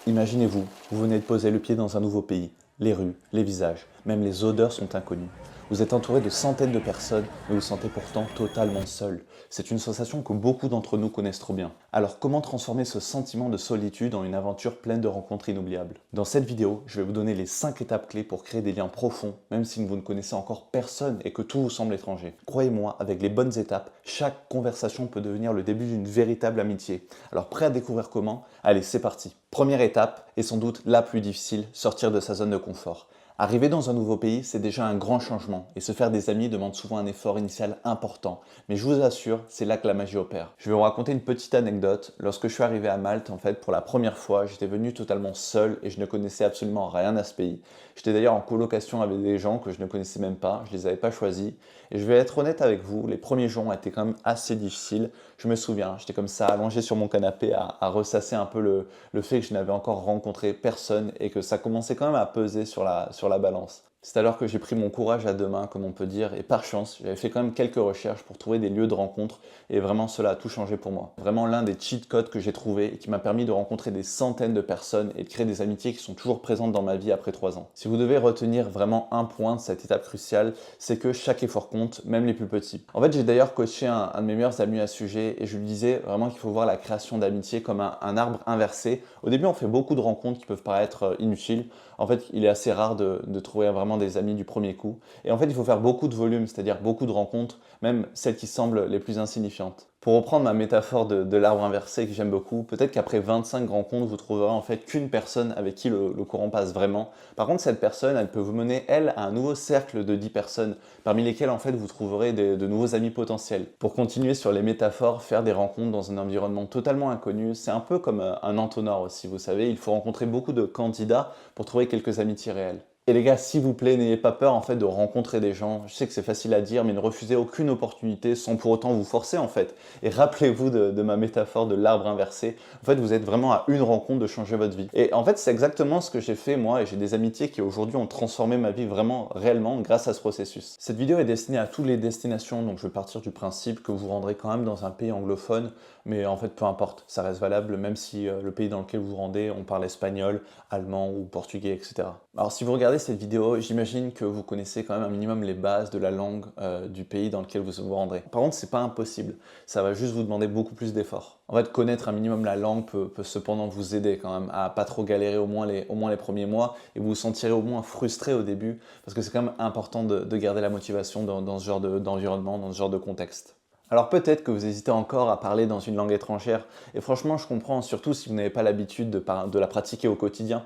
Imaginez-vous, vous venez de poser le pied dans un nouveau pays. Les rues, les visages, même les odeurs sont inconnus. Vous êtes entouré de centaines de personnes, mais vous sentez pourtant totalement seul. C'est une sensation que beaucoup d'entre nous connaissent trop bien. Alors comment transformer ce sentiment de solitude en une aventure pleine de rencontres inoubliables? Dans cette vidéo, je vais vous donner les 5 étapes clés pour créer des liens profonds, même si vous ne connaissez encore personne et que tout vous semble étranger. Croyez-moi, avec les bonnes étapes, chaque conversation peut devenir le début d'une véritable amitié. Alors prêt à découvrir comment? Allez, c'est parti. Première étape, et sans doute la plus difficile, sortir de sa zone de confort. Arriver dans un nouveau pays, c'est déjà un grand changement, et se faire des amis demande souvent un effort initial important. Mais je vous assure, c'est là que la magie opère. Je vais vous raconter une petite anecdote. Lorsque je suis arrivé à Malte, en fait, pour la première fois, j'étais venu totalement seul et je ne connaissais absolument rien à ce pays. J'étais d'ailleurs en colocation avec des gens que je ne connaissais même pas, je les avais pas choisis. Et je vais être honnête avec vous, les premiers jours ont été quand même assez difficiles. Je me souviens, j'étais comme ça, allongé sur mon canapé, à ressasser un peu le fait que je n'avais encore rencontré personne et que ça commençait quand même à peser sur la balance. C'est alors que j'ai pris mon courage à deux mains, comme on peut dire, et par chance, j'avais fait quand même quelques recherches pour trouver des lieux de rencontre, et vraiment cela a tout changé pour moi. Vraiment l'un des cheat codes que j'ai trouvé et qui m'a permis de rencontrer des centaines de personnes et de créer des amitiés qui sont toujours présentes dans ma vie après 3 ans. Si vous devez retenir vraiment un point de cette étape cruciale, c'est que chaque effort compte, même les plus petits. En fait, j'ai d'ailleurs coaché un de mes meilleurs amis à ce sujet, et je lui disais vraiment qu'il faut voir la création d'amitié comme un arbre inversé. Au début, on fait beaucoup de rencontres qui peuvent paraître inutiles. En fait, il est assez rare de trouver vraiment des amis du premier coup. Et en fait, il faut faire beaucoup de volume, c'est-à-dire beaucoup de rencontres, même celles qui semblent les plus insignifiantes. Pour reprendre ma métaphore de l'arbre inversé que j'aime beaucoup, peut-être qu'après 25 rencontres, vous trouverez en fait qu'une personne avec qui le courant passe vraiment. Par contre, cette personne, elle peut vous mener, elle, à un nouveau cercle de 10 personnes, parmi lesquelles en fait vous trouverez de nouveaux amis potentiels. Pour continuer sur les métaphores, faire des rencontres dans un environnement totalement inconnu, c'est un peu comme un entonnoir aussi, vous savez, il faut rencontrer beaucoup de candidats pour trouver quelques amitiés réelles. Et les gars, s'il vous plaît, n'ayez pas peur en fait de rencontrer des gens. Je sais que c'est facile à dire, mais ne refusez aucune opportunité sans pour autant vous forcer en fait. Et rappelez-vous de ma métaphore de l'arbre inversé. En fait, vous êtes vraiment à une rencontre de changer votre vie. Et en fait, c'est exactement ce que j'ai fait moi, et j'ai des amitiés qui aujourd'hui ont transformé ma vie vraiment réellement grâce à ce processus. Cette vidéo est destinée à toutes les destinations, donc je vais partir du principe que vous vous rendrez quand même dans un pays anglophone, mais en fait, peu importe, ça reste valable même si le pays dans lequel vous vous rendez, on parle espagnol, allemand ou portugais, etc. Alors si vous regardez cette vidéo, j'imagine que vous connaissez quand même un minimum les bases de la langue du pays dans lequel vous vous rendrez. Par contre, c'est pas impossible, ça va juste vous demander beaucoup plus d'efforts. En fait, connaître un minimum la langue peut cependant vous aider quand même à pas trop galérer au moins les premiers mois, et vous vous sentirez au moins frustré au début, parce que c'est quand même important de garder la motivation dans ce genre d'environnement, dans ce genre de contexte. Alors peut-être que vous hésitez encore à parler dans une langue étrangère, et franchement je comprends, surtout si vous n'avez pas l'habitude de la pratiquer au quotidien.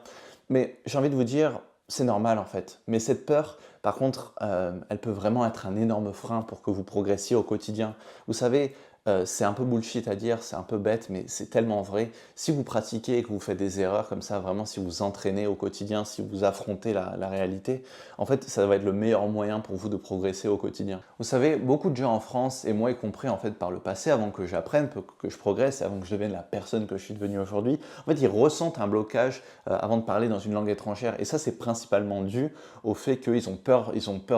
Mais j'ai envie de vous dire, c'est normal en fait. Mais cette peur, par contre, elle peut vraiment être un énorme frein pour que vous progressiez au quotidien. Vous savez, c'est un peu bullshit à dire, c'est un peu bête, mais c'est tellement vrai. Si vous pratiquez et que vous faites des erreurs comme ça, vraiment, si vous entraînez au quotidien, si vous affrontez la réalité, en fait, ça va être le meilleur moyen pour vous de progresser au quotidien. Vous savez, beaucoup de gens en France, et moi y compris en fait par le passé, avant que j'apprenne, que je progresse, et avant que je devienne la personne que je suis devenue aujourd'hui, en fait, ils ressentent un blocage avant de parler dans une langue étrangère. Et ça, c'est principalement dû au fait qu'ils ont peur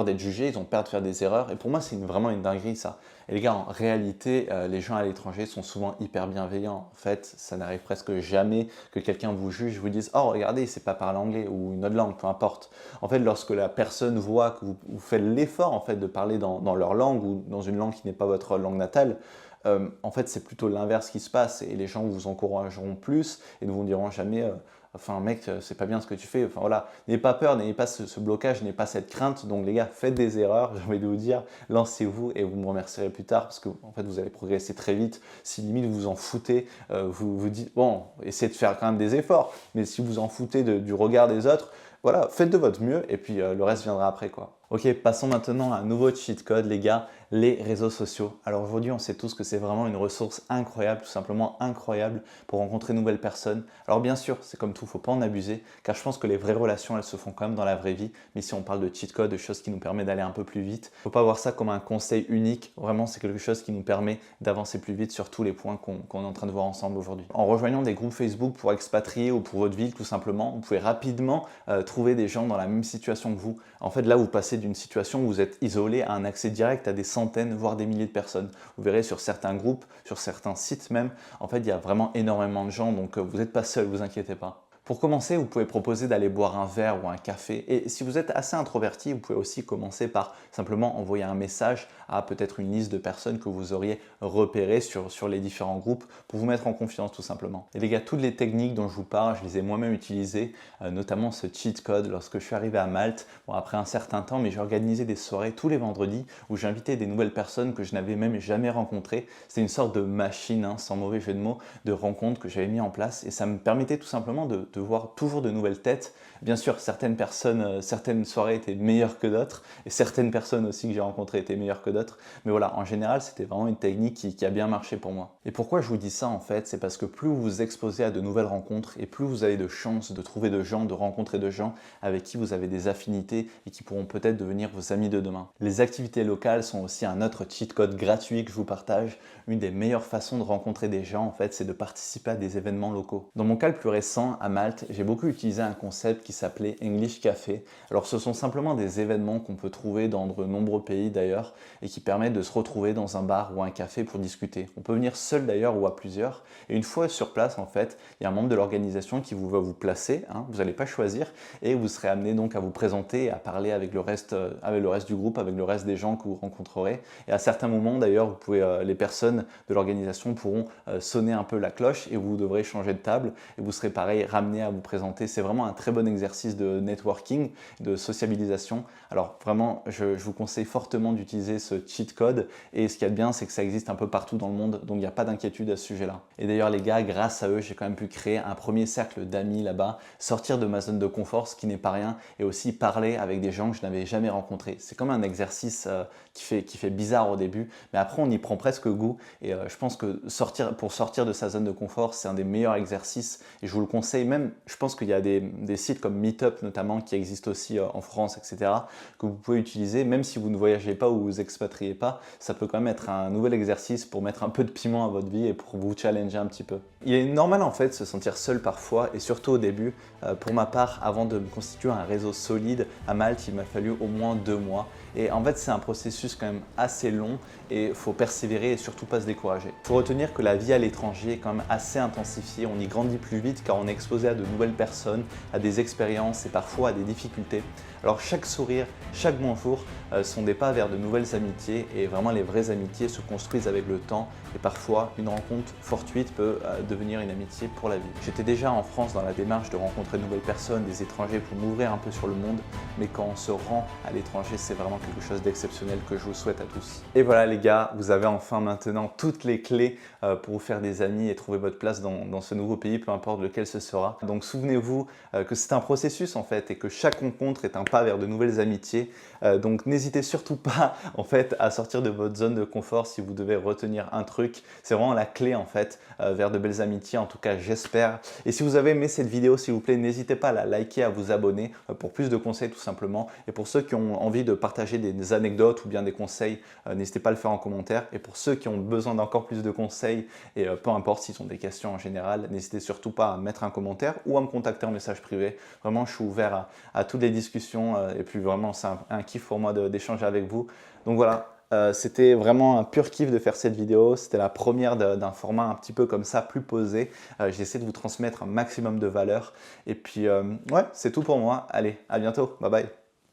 d'être jugés, ils ont peur de faire des erreurs. Et pour moi, c'est vraiment une dinguerie ça. Et les gars, en réalité, les gens à l'étranger sont souvent hyper bienveillants. En fait, ça n'arrive presque jamais que quelqu'un vous juge, vous dise «Oh, regardez, il sait pas parler anglais» ou une autre langue, peu importe. En fait, lorsque la personne voit que vous faites l'effort en fait, de parler dans leur langue ou dans une langue qui n'est pas votre langue natale, en fait, c'est plutôt l'inverse qui se passe, et les gens vous encourageront plus et ne vous diront jamais enfin mec, c'est pas bien ce que tu fais. Enfin voilà, n'ayez pas peur, n'ayez pas ce blocage, n'ayez pas cette crainte. Donc les gars, faites des erreurs, j'ai envie de vous dire, lancez-vous et vous me remercierez plus tard, parce que en fait vous allez progresser très vite. Si limite vous en foutez, vous vous dites bon, essayez de faire quand même des efforts, mais si vous en foutez du regard des autres, voilà, faites de votre mieux et puis le reste viendra après quoi. Ok, passons maintenant à un nouveau cheat code, les gars, les réseaux sociaux. Alors aujourd'hui, on sait tous que c'est vraiment une ressource incroyable, tout simplement incroyable pour rencontrer de nouvelles personnes. Alors bien sûr, c'est comme tout, faut pas en abuser, car je pense que les vraies relations, elles se font quand même dans la vraie vie. Mais si on parle de cheat code, de choses qui nous permettent d'aller un peu plus vite, faut pas voir ça comme un conseil unique. Vraiment, c'est quelque chose qui nous permet d'avancer plus vite sur tous les points qu'on est en train de voir ensemble aujourd'hui. En rejoignant des groupes Facebook pour expatriés ou pour votre ville, tout simplement, vous pouvez rapidement trouver des gens dans la même situation que vous. En fait, là, vous passez d'une situation où vous êtes isolé à un accès direct à des centaines, voire des milliers de personnes. Vous verrez sur certains groupes, sur certains sites même, en fait, il y a vraiment énormément de gens, donc vous n'êtes pas seul, vous inquiétez pas. Pour commencer, vous pouvez proposer d'aller boire un verre ou un café. Et si vous êtes assez introverti, vous pouvez aussi commencer par simplement envoyer un message à peut-être une liste de personnes que vous auriez repérées sur les différents groupes pour vous mettre en confiance tout simplement. Et les gars, toutes les techniques dont je vous parle, je les ai moi-même utilisées, notamment ce cheat code lorsque je suis arrivé à Malte. Bon, après un certain temps, mais j'ai organisé des soirées tous les vendredis où j'invitais des nouvelles personnes que je n'avais même jamais rencontrées. C'était une sorte de machine, hein, sans mauvais jeu de mots, de rencontres que j'avais mis en place et ça me permettait tout simplement de voir toujours de nouvelles têtes. Bien sûr, certaines personnes, certaines soirées étaient meilleures que d'autres et certaines personnes aussi que j'ai rencontrées étaient meilleures que d'autres. Mais voilà, en général, c'était vraiment une technique qui a bien marché pour moi. Et pourquoi je vous dis ça en fait, c'est parce que plus vous vous exposez à de nouvelles rencontres et plus vous avez de chances de trouver de gens, de rencontrer de gens avec qui vous avez des affinités et qui pourront peut-être devenir vos amis de demain. Les activités locales sont aussi un autre cheat code gratuit que je vous partage. Une des meilleures façons de rencontrer des gens en fait, c'est de participer à des événements locaux. Dans mon cas le plus récent, à Malte, j'ai beaucoup utilisé un concept qui s'appelait English Café. Alors ce sont simplement des événements qu'on peut trouver dans de nombreux pays d'ailleurs et qui permettent de se retrouver dans un bar ou un café pour discuter. On peut venir seul d'ailleurs ou à plusieurs et une fois sur place en fait, il y a un membre de l'organisation qui va vous placer, hein, vous n'allez pas choisir et vous serez amené donc à vous présenter et à parler avec le reste du groupe, avec le reste des gens que vous rencontrerez. Et à certains moments d'ailleurs, vous pouvez, les personnes de l'organisation pourront sonner un peu la cloche et vous devrez changer de table et vous serez pareil ramené à vous présenter. C'est vraiment un très bon exercice de networking, de sociabilisation. Alors vraiment, je vous conseille fortement d'utiliser ce cheat code et ce qu'il y a de bien, c'est que ça existe un peu partout dans le monde, donc il n'y a pas d'inquiétude à ce sujet-là. Et d'ailleurs les gars, grâce à eux, j'ai quand même pu créer un premier cercle d'amis là-bas, sortir de ma zone de confort, ce qui n'est pas rien, et aussi parler avec des gens que je n'avais jamais rencontrés. C'est comme un exercice qui fait bizarre au début, mais après on y prend presque goût et je pense que pour sortir de sa zone de confort, c'est un des meilleurs exercices et je vous le conseille. Même, je pense qu'il y a des sites comme Meetup notamment qui existent aussi en France, etc., que vous pouvez utiliser, même si vous ne voyagez pas ou vous expatriez pas, ça peut quand même être un nouvel exercice pour mettre un peu de piment à votre vie et pour vous challenger un petit peu. Il est normal en fait de se sentir seul parfois et surtout au début. Pour ma part, avant de me constituer un réseau solide à Malte, il m'a fallu au moins 2 mois. Et en fait, c'est un processus quand même assez long et il faut persévérer et surtout pas se décourager. Il faut retenir que la vie à l'étranger est quand même assez intensifiée. On y grandit plus vite car on est exposé à de nouvelles personnes, à des expériences et parfois à des difficultés. Alors chaque sourire, chaque bonjour sont des pas vers de nouvelles amitiés et vraiment les vraies amitiés se construisent avec le temps et parfois une rencontre fortuite peut devenir une amitié pour la vie. J'étais déjà en France dans la démarche de rencontrer de nouvelles personnes, des étrangers pour m'ouvrir un peu sur le monde, mais quand on se rend à l'étranger, c'est vraiment quelque chose d'exceptionnel que je vous souhaite à tous. Et voilà les gars, vous avez enfin maintenant toutes les clés pour vous faire des amis et trouver votre place dans ce nouveau pays, peu importe lequel ce sera. Donc souvenez-vous que c'est un processus en fait et que chaque rencontre est un pas vers de nouvelles amitiés. Donc n'hésitez surtout pas en fait à sortir de votre zone de confort si vous devez retenir un truc. C'est vraiment la clé en fait vers de belles amitiés, en tout cas j'espère. Et si vous avez aimé cette vidéo, s'il vous plaît, n'hésitez pas à la liker, à vous abonner pour plus de conseils tout simplement. Et pour ceux qui ont envie de partager des anecdotes ou bien des conseils, n'hésitez pas à le faire en commentaire. Et pour ceux qui ont besoin d'encore plus de conseils, et peu importe s'ils ont des questions en général, n'hésitez surtout pas à mettre un commentaire ou à me contacter en message privé. Vraiment, je suis ouvert à toutes les discussions et puis vraiment, c'est un kiff pour moi d'échanger avec vous. Donc voilà. C'était vraiment un pur kiff de faire cette vidéo. C'était la première d'un format un petit peu comme ça, plus posé. J'ai essayé de vous transmettre un maximum de valeur. Et puis, ouais, c'est tout pour moi. Allez, à bientôt. Bye bye.